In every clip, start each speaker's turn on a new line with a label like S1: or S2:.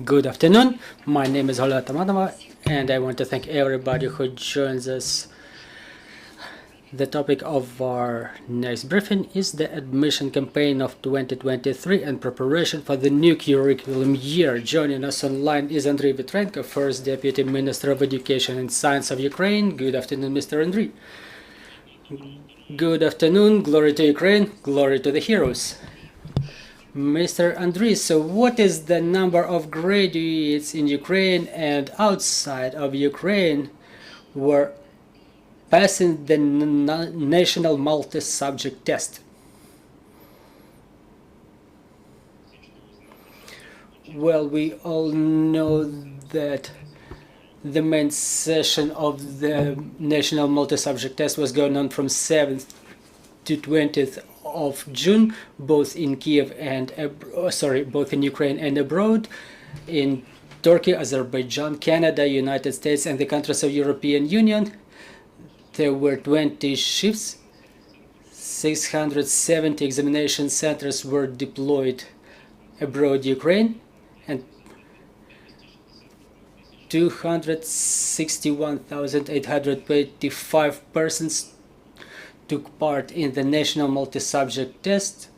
S1: Good afternoon. My name is Hola Tamadama, and I want to thank everybody who joins us. The topic of our next briefing is the admission campaign of 2023 and preparation for the new curriculum year. Joining us online is Andriy Vitrenko, First Deputy Minister of Education and Science of Ukraine. Good afternoon, Mr. Andriy. Good afternoon. Glory to Ukraine. Glory to the heroes. Mr. Andriy, so what is the number of graduates in Ukraine and outside of Ukraine were passing the national multi-subject test? Well, we all know that the main session of the national multi-subject test was going on from 7th to 20th of June, both in Kiev and both in Ukraine and abroad, in Turkey, Azerbaijan, Canada, United States, and the countries of European Union. There were 20 shifts. 670 examination centers were deployed abroad Ukraine, and 261,825 persons took part in the national multi-subject test.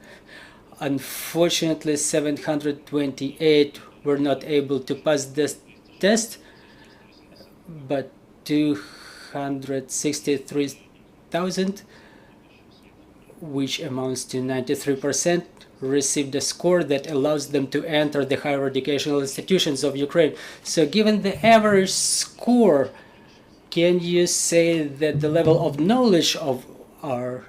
S1: Unfortunately, 728 were not able to pass this test, but 263,000, which amounts to 93%, received a score that allows them to enter the higher educational institutions of Ukraine. So given the average score, can you say that the level of knowledge of our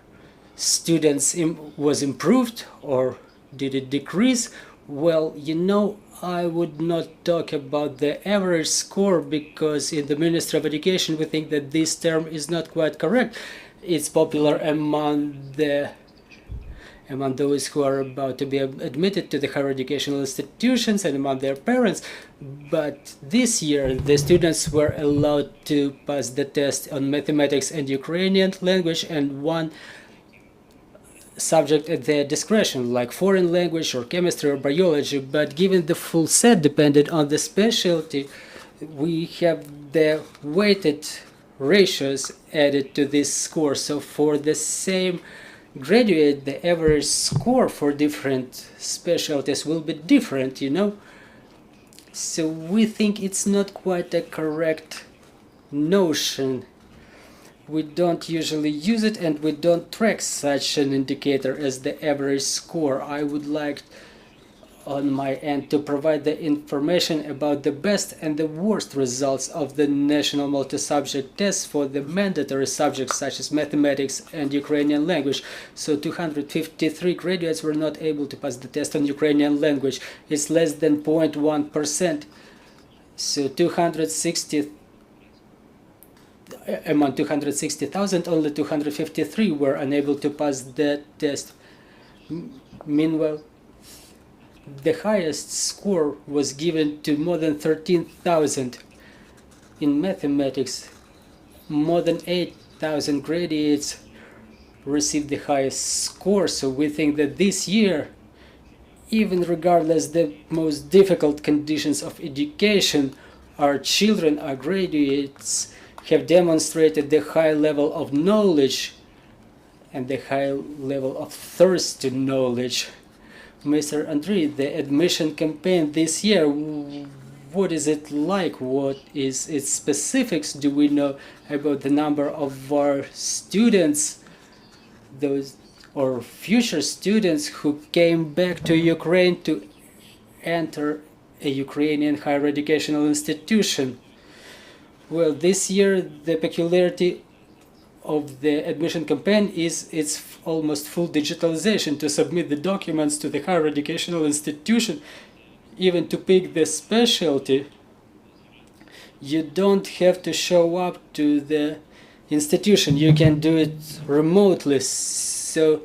S1: students was improved, or did it decrease? Well, you know, I would not talk about the average score, because in the Ministry of Education we think that this term is not quite correct. It's popular among those who are about to be admitted to the higher educational institutions and among their parents. But this year the students were allowed to pass the test on mathematics and Ukrainian language, and one subject at their discretion, like foreign language or chemistry or biology. But given the full set depended on the specialty, we have the weighted ratios added to this score. So for the same graduate, the average score for different specialties will be different, you know. So we think it's not quite a correct notion. We don't usually use it, and we don't track such an indicator as the average score. I would like on my end to provide the information about the best and the worst results of the national multi-subject test for the mandatory subjects such as mathematics and Ukrainian language. So 253 graduates were not able to pass the test on Ukrainian language. It's less than 0.1%. So among 260,000, only 253 were unable to pass the test. Meanwhile, the highest score was given to more than 13,000 in mathematics. More than 8,000 graduates received the highest score. So we think that this year, even regardless the most difficult conditions of education, our children, our graduates, have demonstrated the high level of knowledge and the high level of thirst to knowledge. Mr. Andriy, the admission campaign this year, what is it like? What is its specifics? Do we know about the number of our students, those or future students who came back to Ukraine to enter a Ukrainian higher educational institution? Well, this year the peculiarity of the admission campaign is its almost full digitalization. To submit the documents to the higher educational institution, even to pick the specialty, you don't have to show up to the institution. You can do it remotely, so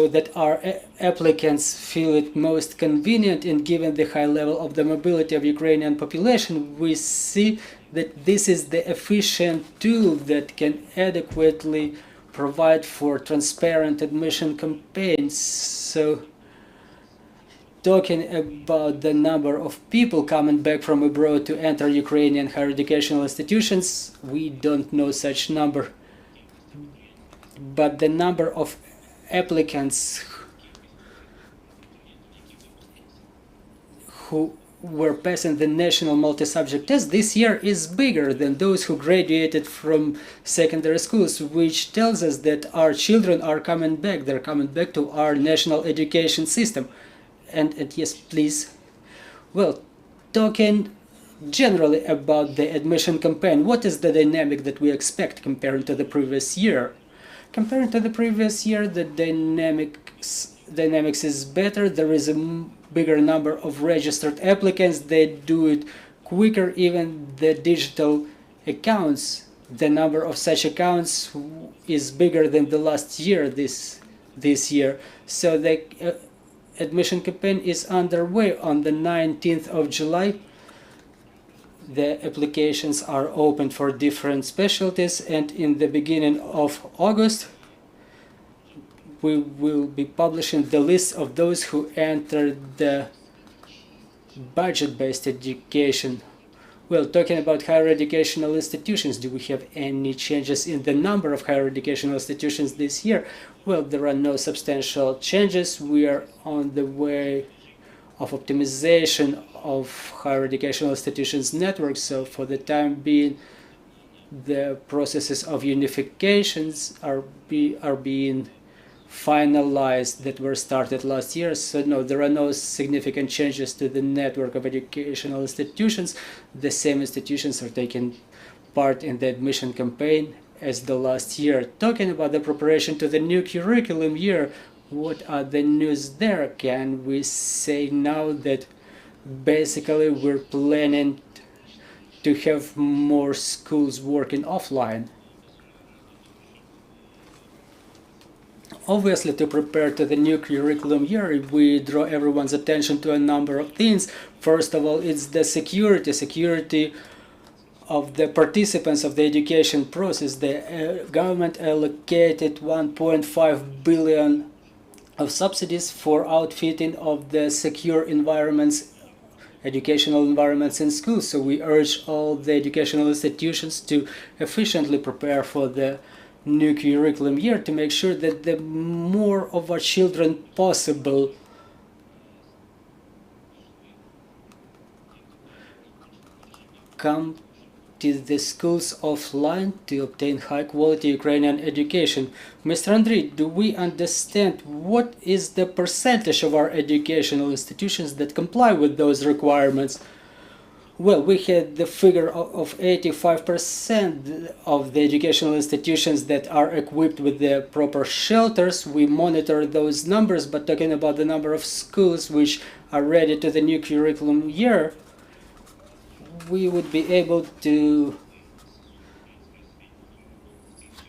S1: that our applicants feel it most convenient. And given the high level of the mobility of Ukrainian population, we see that this is the efficient tool that can adequately provide for transparent admission campaigns. So talking about the number of people coming back from abroad to enter Ukrainian higher educational institutions, we don't know such number. But the number of applicants who were passing the national multi-subject test this year is bigger than those who graduated from secondary schools, which tells us that our children are coming back. They're coming back to our national education system. And yes, please. Well, talking generally about the admission campaign, what is the dynamic that we expect comparing to the previous year? Comparing to the previous year, the dynamics is better. There is a bigger number of registered applicants. They do it quicker. Even the digital accounts, the number of such accounts is bigger than the last year this year. So the admission campaign is underway. On the 19th of July, the applications are open for different specialties, and in the beginning of August we will be publishing the list of those who entered the budget-based education. Well, talking about higher educational institutions, do we have any changes in the number of higher educational institutions this year? Well, there are no substantial changes. We are on the way of optimization of higher educational institutions network, so for the time being the processes of unifications are being finalized that were started last year. So no, there are no significant changes to the network of educational institutions. The same institutions are taking part in the admission campaign as the last year. Talking about the preparation to the new curriculum year, what are the news there? Can we say now that basically we're planning to have more schools working offline? Obviously, to prepare to the new curriculum year, we draw everyone's attention to a number of things. First of all, it's the security of the participants of the education process. The government allocated 1.5 billion of subsidies for outfitting of the secure environments, educational environments in schools. So we urge all the educational institutions to efficiently prepare for the new curriculum year to make sure that the more of our children possible come to the schools offline to obtain high quality Ukrainian education. Mr. Andriy, do we understand what is the percentage of our educational institutions that comply with those requirements? Well, we had the figure of 85% of the educational institutions that are equipped with the proper shelters. We monitor those numbers, but talking about the number of schools which are ready to the new curriculum year, we would be able to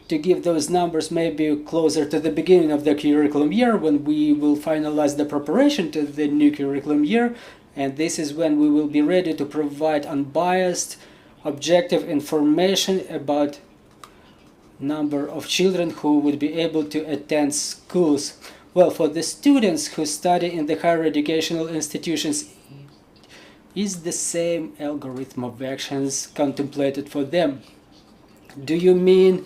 S1: give those numbers maybe closer to the beginning of the curriculum year, when we will finalize the preparation to the new curriculum year. And this is when we will be ready to provide unbiased, objective information about number of children who would be able to attend schools. Well, for the students who study in the higher educational institutions, is the same algorithm of actions contemplated for them? Do you mean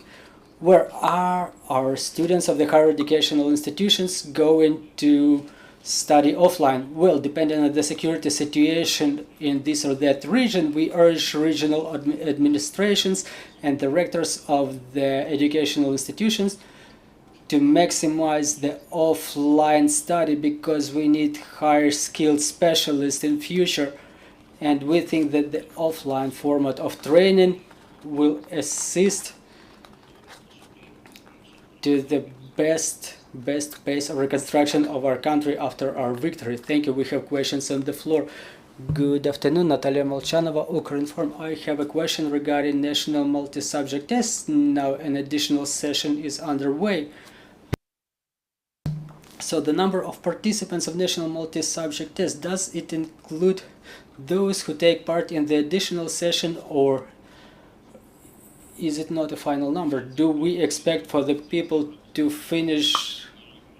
S1: where are our students of the higher educational institutions going to study offline? Well, depending on the security situation in this or that region, we urge regional administrations and directors of the educational institutions to maximize the offline study, because we need higher skilled specialists in future, and we think that the offline format of training will assist to the best pace of reconstruction of our country after our victory. Thank you. We have questions on the floor. Good afternoon, Natalia Molchanova, Ukrinform. I have a question regarding national multi-subject tests. Now an additional session is underway. So the number of participants of national multi-subject test, does it include those who take part in the additional session, or is it not a final number? Do we expect for the people to finish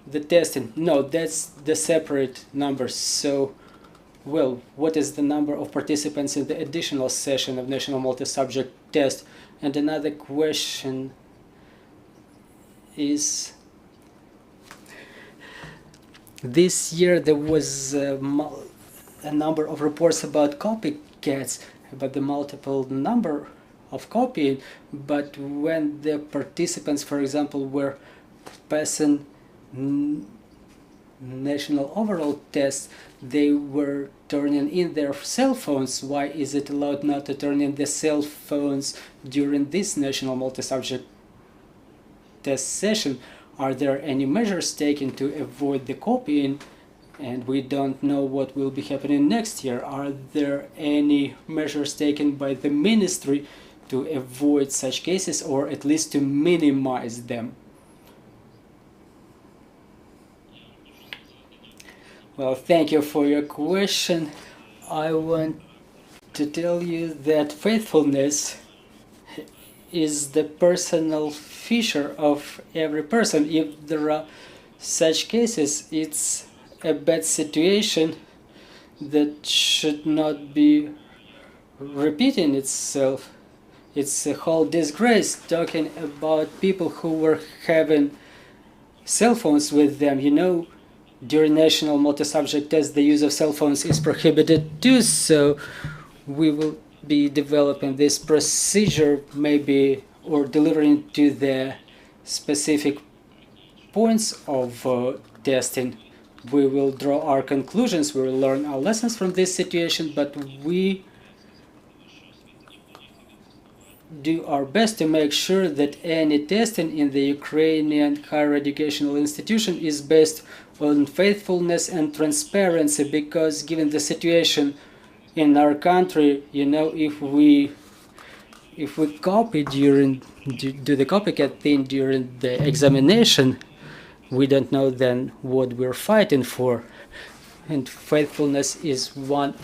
S1: the testing. No, that's the separate numbers. So, well, what is the number of participants in the additional session of National Multi-Subject Test? And another question is, this year there was a number of reports about copycats, about the multiple number of copying, but when the participants, for example, were passing national overall tests, they were turning in their cell phones. Why is it allowed not to turn in the cell phones during this national multi-subject test session? Are there any measures taken to avoid the copying? And we don't know what will be happening next year. Are there any measures taken by the ministry to avoid such cases, or at least to minimize them? Well, thank you for your question. I want to tell you that faithfulness is the personal feature of every person. If there are such cases, it's a bad situation that should not be repeating itself. It's a whole disgrace talking about people who were having cell phones with them. You know, during national multi-subject test, the use of cell phones is prohibited too, so we will be developing this procedure maybe, or delivering to the specific points of testing. We will draw our conclusions, we will learn our lessons from this situation, but we do our best to make sure that any testing in the Ukrainian higher educational institution is based on faithfulness and transparency, because given the situation in our country, you know, if we copy do the copycat thing during the examination, we don't know then what we're fighting for. And faithfulness is one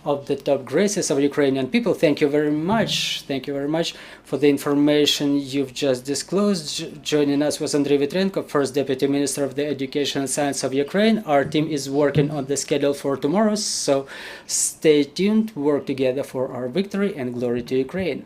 S1: of the top graces of Ukrainian people. Thank you very much. Thank you very much for the information you've just disclosed. Joining us was Andriy Vitrenko, First Deputy Minister of the Education and Science of Ukraine. Our team is working on the schedule for tomorrow, so stay tuned, work together for our victory, and glory to Ukraine.